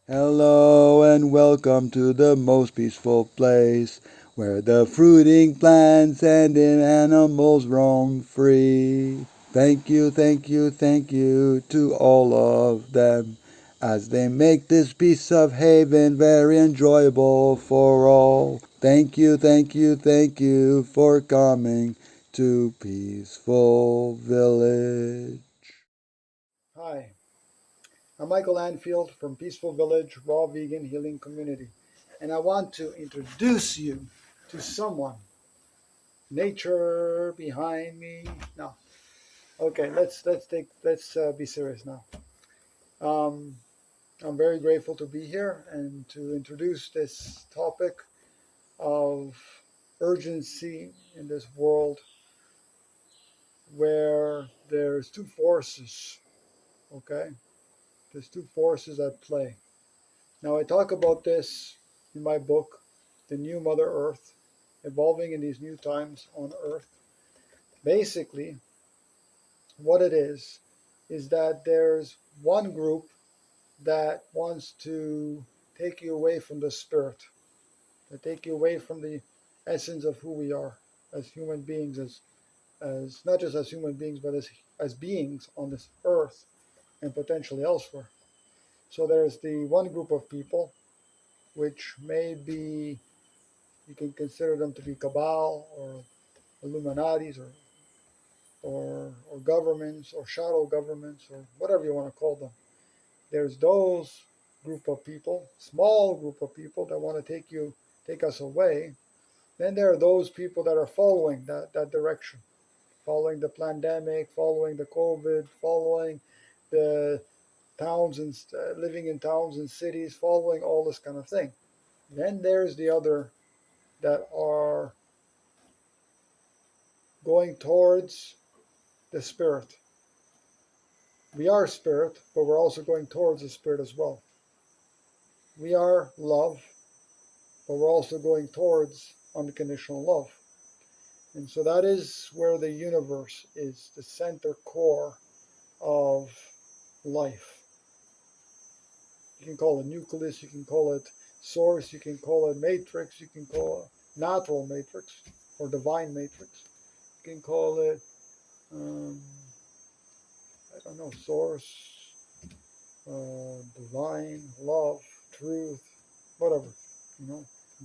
Hello and welcome to the most peaceful place where the fruiting plants and animals roam free. Thank you, thank you, thank you to all of them as they make this piece of haven very enjoyable for all. Thank you, thank you, thank you for coming to Peaceful Village. Hi, I'm Michael Anfield from Peaceful Village Raw Vegan Healing Community, and I want to introduce you to someone. Nature behind me. No, okay. Let's be serious now. Um, I'm very grateful to be here and to introduce this topic of urgency in this world where there's two forces. Okay, there's two forces at play. Now, I talk about this in my book, The New Mother Earth, Evolving in These New Times on Earth. Basically, what it is that there's one group that wants to take you away from the spirit, to take you away from the essence of who we are as human beings, as not just as human beings, but as beings on this earth and potentially elsewhere. So there's the one group of people, which may be, you can consider them to be cabal or Illuminatis or governments or shadow governments or whatever you want to call them. There's those group of people, small group of people that want to take us away. Then there are those people that are following that direction, following the pandemic, following the COVID, following the towns and living in towns and cities, following all this kind of thing. Then there's the other that are going towards the spirit. We are spirit, but we're also going towards the spirit as well. We are love, but we're also going towards unconditional love. And so that is where the universe is, the center core of life. You can call it nucleus, you can call it source, you can call it matrix, you can call it natural matrix or divine matrix. You can call it, um, I don't know, source, divine, love, truth, whatever,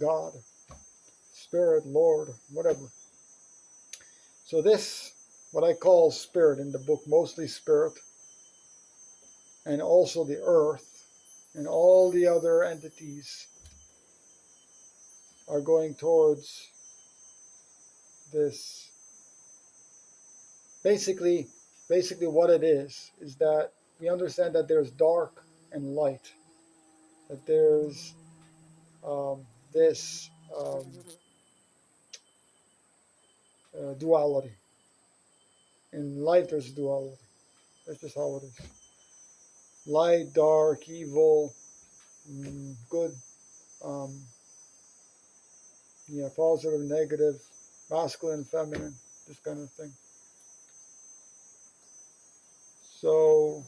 God, spirit, Lord, whatever. So this, what I call spirit in the book, mostly spirit, and also the earth, and all the other entities are going towards this. Basically, basically what it is that we understand that there's dark and light, that there's this duality. In life, there's duality. That's just how it is. Light, dark, evil, good, um, yeah, positive, negative, masculine, feminine, this kind of thing. So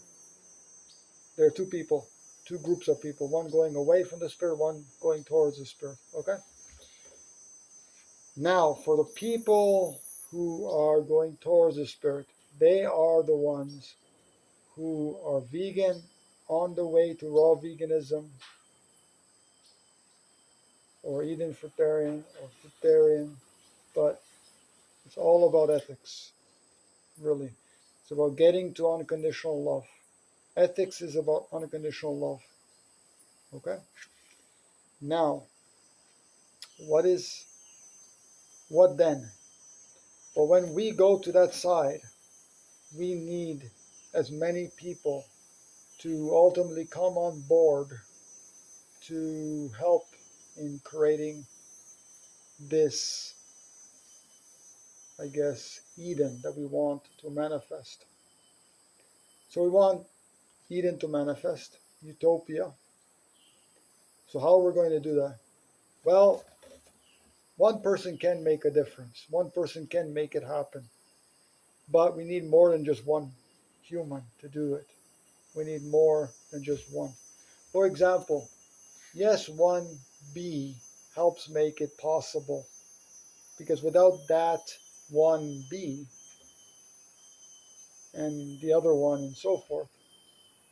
there are two people, two groups of people, one going away from the spirit, one going towards the spirit. Okay? Now, for the people who are going towards the spirit, they are the ones who are vegan, on the way to raw veganism, or eating fruitarian or fruitarian, but it's all about ethics, really. It's about getting to unconditional love. Ethics is about unconditional love. Okay? Now, what then? Well, when we go to that side, we need as many people to ultimately come on board to help in creating this, I guess, Eden that we want to manifest. So we want Eden to manifest, utopia. So how are we going to do that? Well, one person can make a difference. One person can make it happen. But we need more than just one human to do it. We need more than just one. For example, yes, one bee helps make it possible, because without that one bee and the other one and so forth,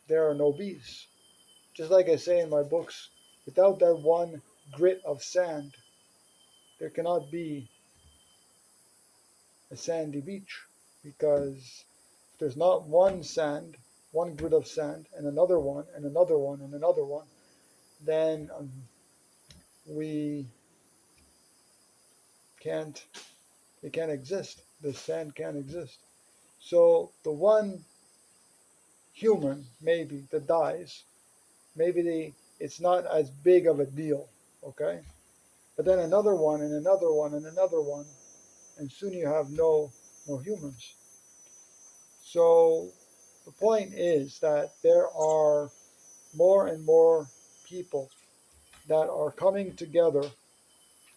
there are no bees. Just like I say in my books, without that one grit of sand, there cannot be a sandy beach, because if there's not one grit of sand, and another one, and another one, and another one, then we can't, it can't exist. The sand can't exist. So the one human maybe that dies, maybe it's not as big of a deal, okay? But then another one, and another one, and another one, and soon you have no humans. So the point is that there are more and more people that are coming together,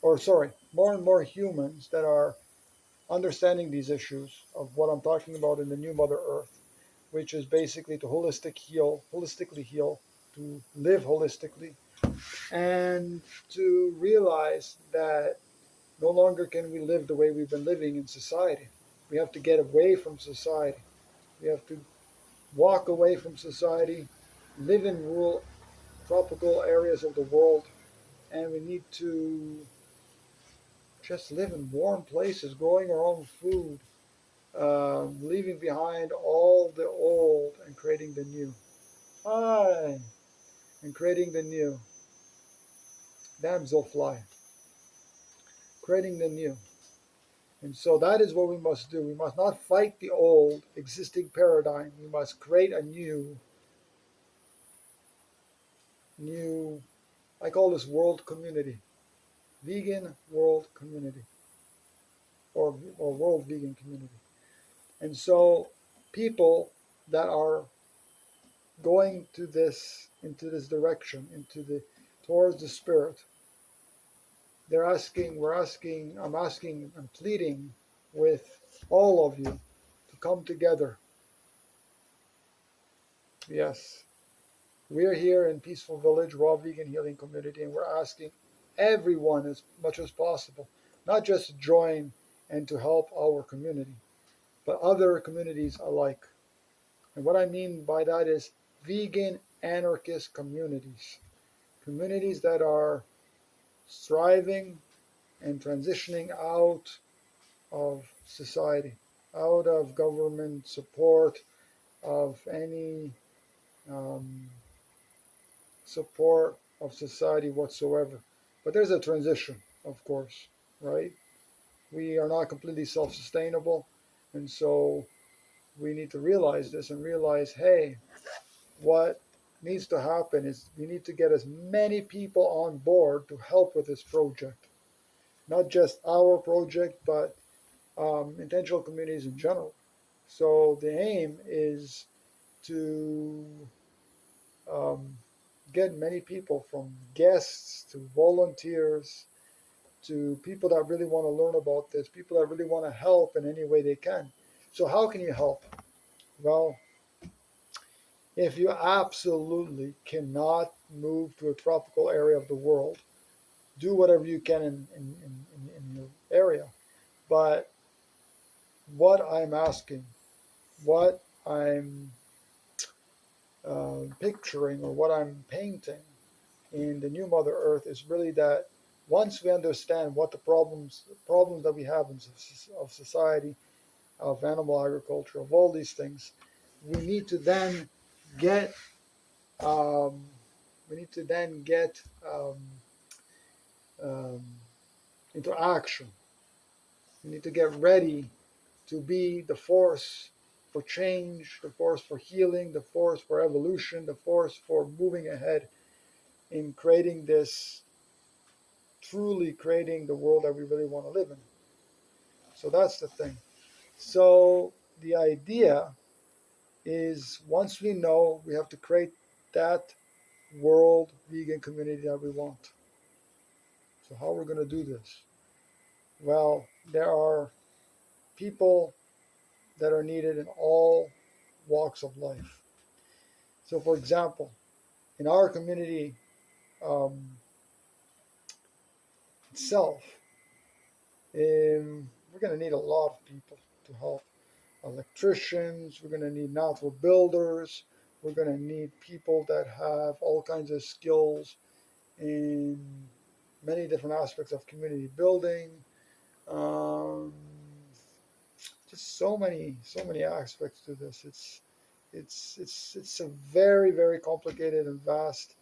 or sorry, more and more humans that are understanding these issues of what I'm talking about in the new Mother Earth, which is basically to holistically heal, to live holistically, and to realize that no longer can we live the way we've been living in society. We have to get away from society. We have to walk away from society, live in rural, tropical areas of the world, and we need to just live in warm places, growing our own food, leaving behind all the old and creating the new. Hi, and creating the new. Damselfly, creating the new. And so that is what we must do. We must not fight the old existing paradigm. We must create a new, I call this world community, vegan world community, or world vegan community. And so people that are going to this, into this direction, towards the spirit, I'm pleading with all of you to come together. Yes, we're here in Peaceful Village, Raw Vegan Healing Community, and we're asking everyone as much as possible, not just to join and to help our community, but other communities alike. And what I mean by that is vegan anarchist communities, communities that are striving and transitioning out of society, out of government support, of any um, support of society whatsoever. But there's a transition, of course, right? We are not completely self sustainable. And so we need to realize this and realize, hey, what needs to happen is we need to get as many people on board to help with this project. Not just our project, but intentional communities in general. So the aim is to um, get many people, from guests to volunteers to people that really want to learn about this, people that really want to help in any way they can. So, how can you help? Well, if you absolutely cannot move to a tropical area of the world, do whatever you can in your area. But what I'm asking, what I'm picturing, or what I'm painting in the new Mother Earth is really that once we understand what the problems that we have of society, of animal agriculture, of all these things, we need to then get um, we need to then get um, into action. We need to get ready to be the force for change, the force for healing, the force for evolution, the force for moving ahead in creating this, truly creating the world that we really want to live in. So that's the thing. So the idea is, once we know, we have to create that world vegan community that we want. So how we're going to do this? Well, there are people that are needed in all walks of life. So for example, in our community itself, we're going to need a lot of people to help. Electricians, we're going to need natural builders, we're going to need people that have all kinds of skills in many different aspects of community building. Um, just so many aspects to this. It's a very very complicated and vast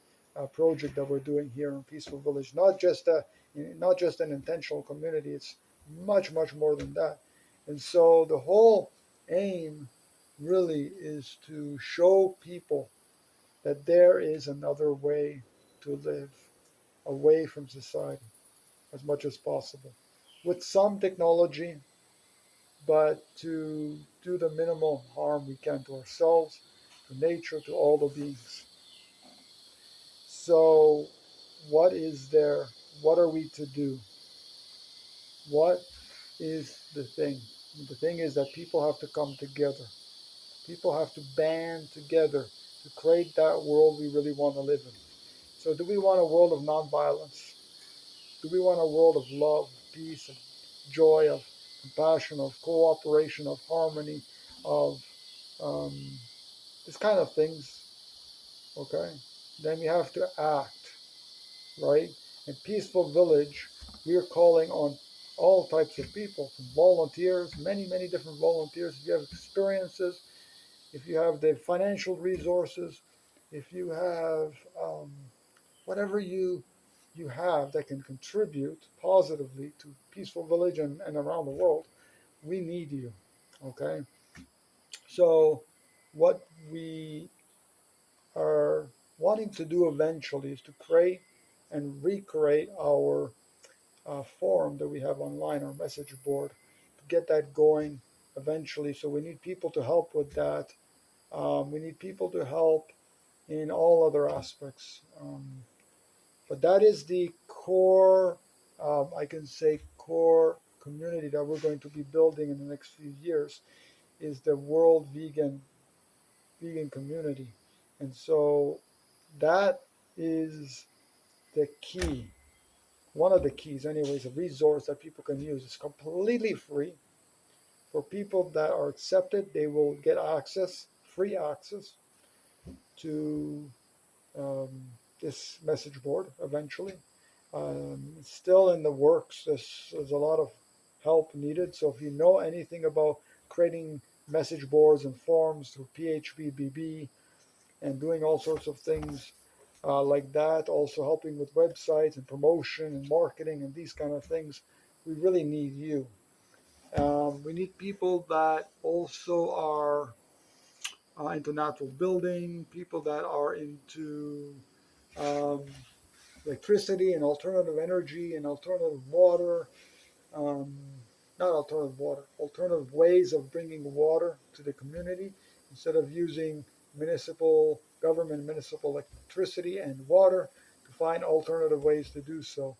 project that we're doing here in Peaceful Village. Not just an intentional community. It's much more than that. And so the whole aim really is to show people that there is another way to live, away from society as much as possible, with some technology, but to do the minimal harm we can to ourselves, to nature, to all the beings. So, what is there? What are we to do? What is the thing? The thing is that people have to come together. People have to band together to create that world we really want to live in. So, do we want a world of nonviolence? Do we want a world of love, peace, of joy, of compassion, of cooperation, of harmony, of um, this kind of things? Okay, then we have to act, right? In Peaceful Village, we are calling on all types of people, from volunteers, many different volunteers. If you have experiences, if you have the financial resources, if you have whatever you have that can contribute positively to Peaceful Village and around the world, we need you. Okay? So what we are wanting to do eventually is to create and recreate our forum that we have online, our message board, to get that going eventually. So we need people to help with that. We need people to help in all other aspects. But that is the core, I can say, core community that we're going to be building in the next few years is the world vegan community. And so that is the key, one of the keys, anyways, a resource that people can use. It's completely free for people that are accepted. They will get access, free access to um, this message board eventually. It's still in the works. There's a lot of help needed. So if you know anything about creating message boards and forums through PHPBB and doing all sorts of things like that, also helping with websites and promotion and marketing and these kind of things, we really need you. We need people that also are into natural building, people that are into um, electricity and alternative energy and alternative water, um, not alternative water, alternative ways of bringing water to the community instead of using municipal government, municipal electricity and water, to find alternative ways to do so.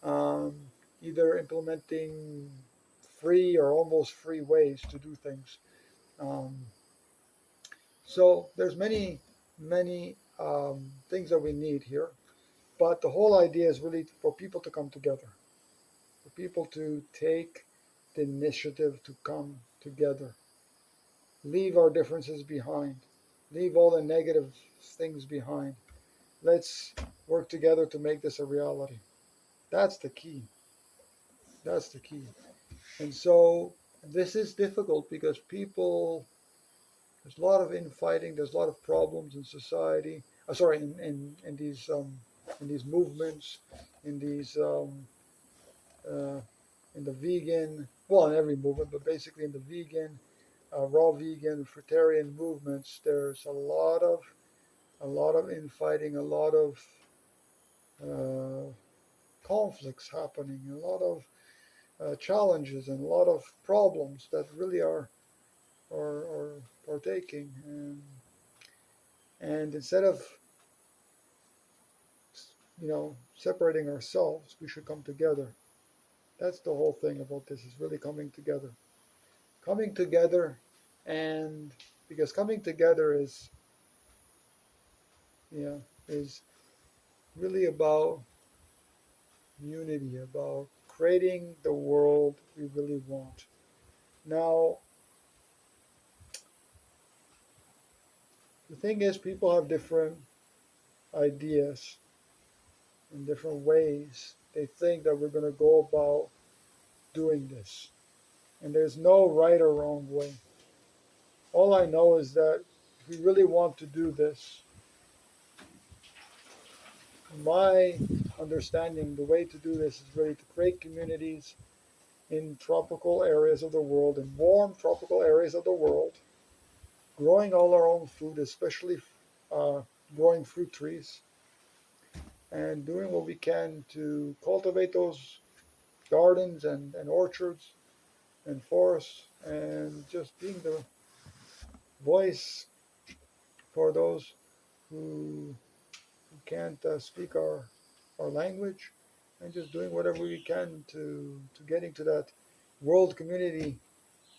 Um, Either implementing free or almost free ways to do things. Um, so there's many things that we need here, but the whole idea is really for people to come together, for people to take the initiative to come together, leave our differences behind, leave all the negative things behind. Let's work together to make this a reality. That's the key. That's the key. And so this is difficult because people, there's a lot of infighting, there's a lot of problems in society. Sorry, in these movements, in these uh, in the vegan, well, in every movement, but basically in the vegan, raw vegan, fruitarian movements, there's a lot of infighting, a lot of uh, conflicts happening, a lot of challenges, and a lot of problems that really are partaking. And instead of separating ourselves, we should come together. That's the whole thing about this, is really coming together, and because coming together is, yeah, is really about unity, about creating the world we really want. Now, the thing is, people have different ideas and different ways they think that we're going to go about doing this. And there's no right or wrong way. All I know is that if we really want to do this, in my understanding, the way to do this is really to create communities in tropical areas of the world, in warm tropical areas of the world, growing all our own food, especially uh, growing fruit trees, and doing what we can to cultivate those gardens and orchards and forests, and just being the voice for those who can't speak our language, and just doing whatever we can to getting to that world community,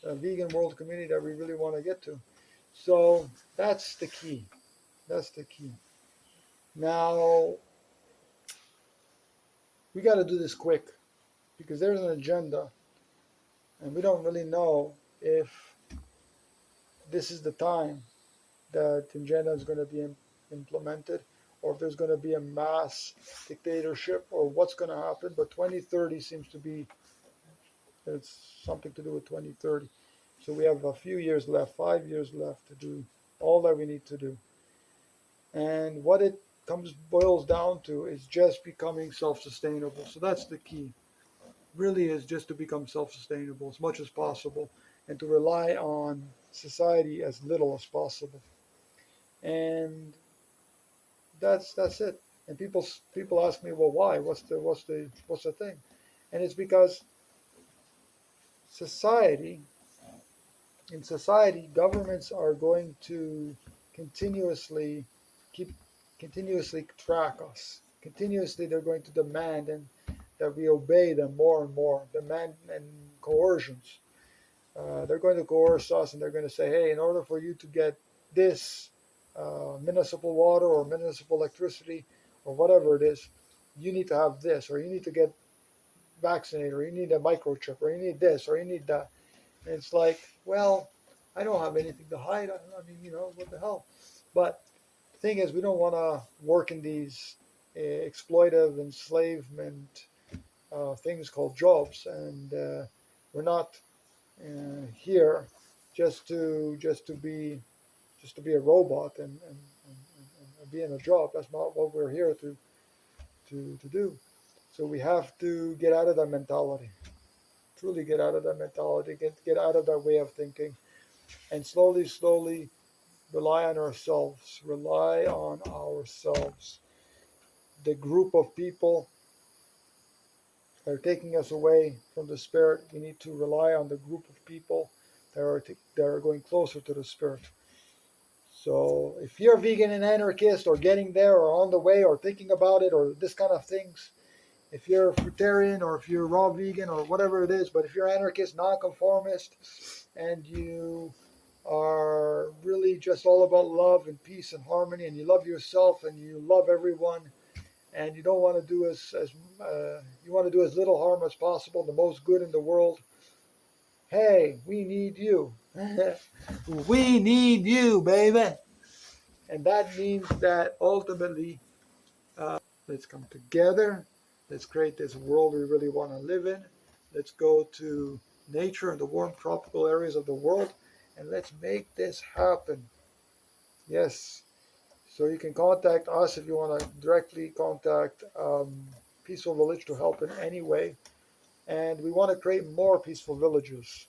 vegan world community that we really want to get to. So that's the key. That's the key. Now we got to do this quick because there's an agenda, and we don't really know if this is the time that the agenda is going to be implemented, or if there's going to be a mass dictatorship, or what's going to happen. But 2030 seems to be, it's something to do with 2030. So we have a few years left, 5 years left to do all that we need to do. And what it boils down to is just becoming self-sustainable. So that's the key. Really is just to become self-sustainable as much as possible, and to rely on society as little as possible. And that's it. And people ask me, well, why? What's the thing? And it's because society in society, governments are going to continuously keep continuously track us. Continuously, they're going to demand and that we obey them more and more. Demand and coercions. They're going to coerce us, and they're going to say, "Hey, in order for you to get this municipal water or municipal electricity or whatever it is, you need to have this, or you need to get vaccinated, or you need a microchip, or you need this, or you need that." And it's like, well, I don't have anything to hide. I mean, what the hell? But the thing is, we don't want to work in these exploitive enslavement things called jobs, and we're not here just to be a robot and be in a job. That's not what we're here to do. So we have to get out of that mentality. Truly get out of that mentality. Get out of that way of thinking, and slowly, slowly rely on ourselves. Rely on ourselves. The group of people that are taking us away from the spirit, we need to rely on the group of people that are going closer to the spirit. So if you're vegan and anarchist, or getting there, or on the way, or thinking about it, or this kind of things, if you're a fruitarian, or if you're raw vegan, or whatever it is, but if you're anarchist, nonconformist, and you are really just all about love and peace and harmony, and you love yourself and you love everyone, and you don't want to do as you want to do as little harm as possible, the most good in the world. Hey, we need you. We need you, baby. And that means that ultimately, let's come together. Let's create this world we really want to live in. Let's go to nature in the warm tropical areas of the world, and let's make this happen. Yes. So you can contact us if you want to directly contact Peaceful Village to help in any way. And we want to create more peaceful villages.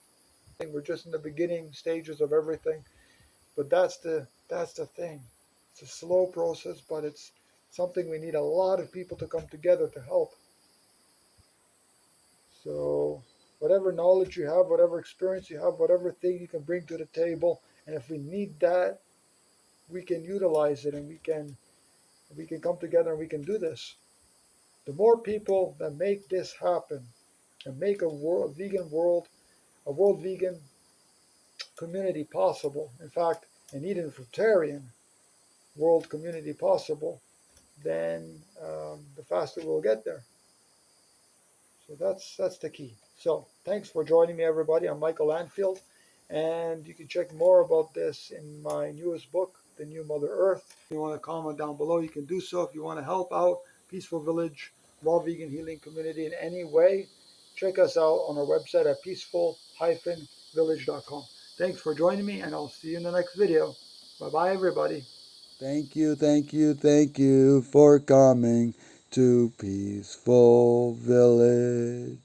We're just in the beginning stages of everything, but that's the thing. It's a slow process, but it's something we need a lot of people to come together to help. So whatever knowledge you have, whatever experience you have, whatever thing you can bring to the table, and if we need that, we can utilize it, and we can come together, and we can do this. The more people that make this happen and make a vegan world, a world vegan community possible, in fact, an Eden fruitarian world community possible, then the faster we'll get there. So that's the key. So thanks for joining me, everybody. I'm Michael Anfield, and you can check more about this in my newest book, The New Mother Earth. If you want to comment down below, you can do so. If you want to help out Peaceful Village, Raw Vegan Healing Community in any way, check us out on our website at peaceful-village.com. Thanks for joining me, and I'll see you in the next video. Bye-bye, everybody. Thank you for coming to Peaceful Village.